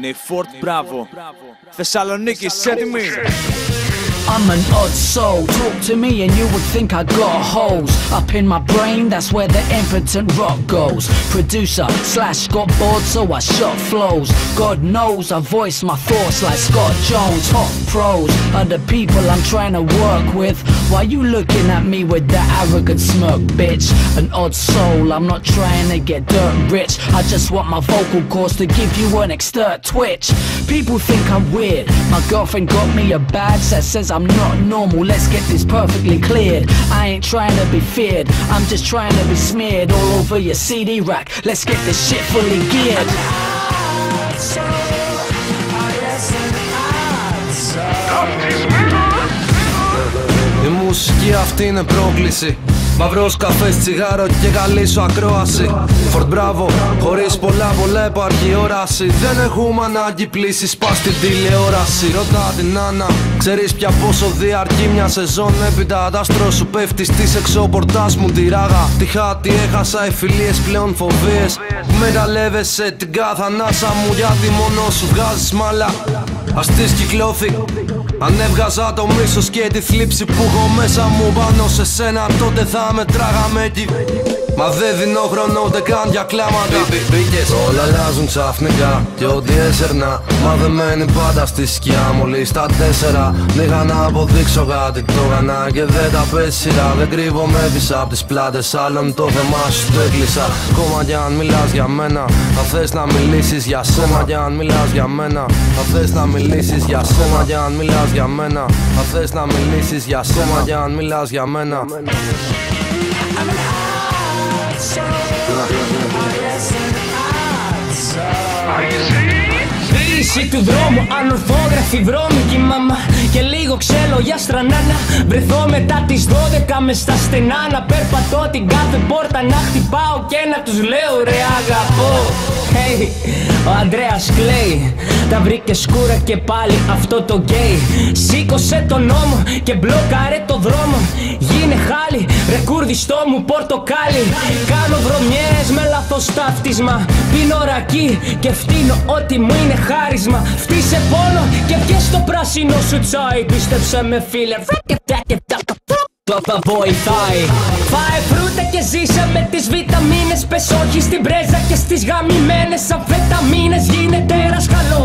Είναι η Fort Bravo. Θεσσαλονίκη, έτοιμοι. I'm an odd soul, talk to me and you would think I got holes up in my brain, that's where the impotent rock goes. Producer / got bored so I shot flows. God knows I voice my thoughts like Scott Jones. Hot pros are the people I'm trying to work with. Why you looking at me with that arrogant smirk, bitch? An odd soul, I'm not trying to get dirt rich. I just want my vocal cords to give you an extert twitch. People think I'm weird, my girlfriend got me a badge that says I'm not normal, let's get this perfectly cleared. I ain't trying to be feared, I'm just trying to be smeared all over your CD rack. Let's get this shit fully geared. Η μουσική αυτή είναι πρόκληση. Μαυρός καφές, τσιγάρο και καλή σου ακρόαση. Fort Bravo, χωρίς πολλά υπάρχει όραση. Δεν έχουμε ανάγκη πλήσεις, πας στην τηλεόραση. Ρώτα την Άννα, ξέρεις πια πόσο διαρκεί μια σεζόν. Έπειτα τα άστρο σου πέφτει στις εξωπορτάς μου τη ράγα. Τη χάτη έχασα, οι φιλίες πλέον φοβίες. Μεταλλεύεσαι την κάθε ανάσα μου γιατί μόνο σου βγάζεις μάλα. Ας της κυκλώθη. Αν έβγαζα το μίσος και τη θλίψη που έχω μέσα μου πάνω σε σένα, τότε θα μετράγαμε εκεί. Μα δεν δίνω χρόνο ούτε καν για κλάματα. Όλα αλλάζουν ξαφνικά και ό,τι έσερνα μα δεν μένει πάντα στη σκιά. Μόλις στα 4 είχα να αποδείξω κάτι. Το έκανα και δεν τα πες σειρά. Δεν κρύβομαι πίσω απ' τις πλάτες άλλων, το θεμά σου το έκλεισα. Ακόμα κι αν μιλάς για μένα, θα θες να μιλήσεις για σένα. Ακόμα κι αν μιλάς για μένα, θα θες να μιλήσεις για σένα. Ακόμα κι αν μιλάς για μένα, θα θες να μιλήσεις για σένα. Ακόμα κι αν μιλάς για μένα. Λύση του δρόμου, ανορθόγραφη βρώμικη μαμά. Και λίγο ξέλο για στρανάνα. Βρεθώ μετά τις 12 μες στα στενά. Να περπατώ την κάθε πόρτα να χτυπάω και να τους λέω ρε αγαπώ. Hey, ο Ανδρέας κλαίει. Τα βρήκε σκούρα και πάλι αυτό το γκέι. Σήκωσε τον νόμο και μπλόκαρε το δρόμο. Γίνε χάλι, ρε κουρδιστό μου πορτοκάλι. Κάνω βρωμιές με λάθος ταύτισμα. Πίνω ρακί και φτύνω ό,τι μου είναι χάρισμα. Φτύσε πόνο και βγες στο πράσινο σου τσάι. Πίστεψε με φίλε, θα βοηθάει. Φάε φρούτα και ζήσε με τις βιταμίνες. Πες όχι στην πρέζα και στις γαμημένες αμφεταμίνες. Γίνεται ρασκαλό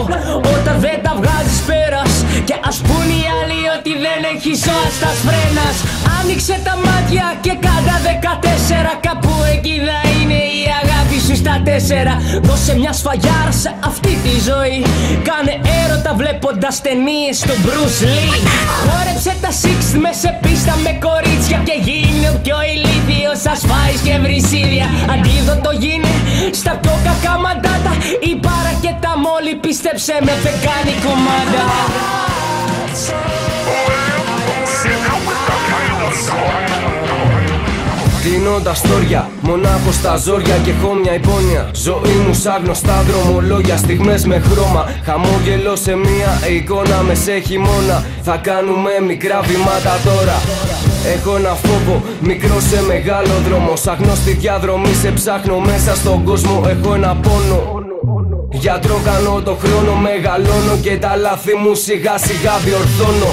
όταν δεν τα βγάζεις πέρας. Και ας πουν οι άλλοι ότι δεν έχει ζώα στα φρένας. Άνοιξε τα μάτια και κάτα 14. Κάπου εκεί θα είναι η αγάπη σου στα 4. Δώσε μια σφαγιάρα σε αυτή τη ζωή. Κάνε έρωτα βλέποντας ταινίες του Bruce Lee. Χόρεψε τα 6 με σε πίστα με κορίτσια. Και γίνε ο πιο ηλίθιος, ας φάεις και βρυσίδια. Αντίδοτο γίνε στα πιο κακά μαντάτα. Η πάρα και τα μόλι πίστεψε με δεν κάνει κομμάτα. Κλείνω τα στόρια, μονάχος στα ζόρια και έχω μια υπόνοια. Ζωή μου σαν γνωστά δρομολόγια, στιγμές με χρώμα. Χαμόγελο σε μια εικόνα με σε χειμώνα. Θα κάνουμε μικρά βήματα τώρα. Έχω ένα φόβο, μικρό σε μεγάλο δρόμο. Σαγνώ στη διαδρομή, σε ψάχνω μέσα στον κόσμο. Έχω ένα πόνο. Γιατρό κάνω το χρόνο, μεγαλώνω και τα λάθη μου σιγά σιγά διορθώνω.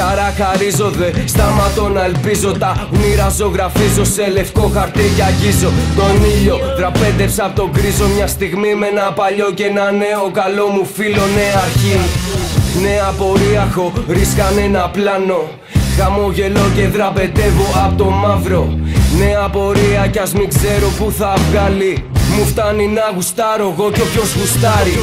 Χαρακαρίζω, δε σταματώ να ελπίζω. Τα όνειρα ζωγραφίζω σε λευκό χαρτί και αγγίζω τον ήλιο. Δραπέτεψα απ' τον γκρίζο μια στιγμή με ένα παλιό και ένα νέο καλό μου φίλο. Νέα αρχή, νέα πορεία, χωρίς κανένα πλάνο. Χαμογελώ και δραπετεύω απ' το μαύρο. Νέα πορεία κι ας μην ξέρω που θα βγάλει. Μου φτάνει να γουστάρω εγώ κι όποιος γουστάρει.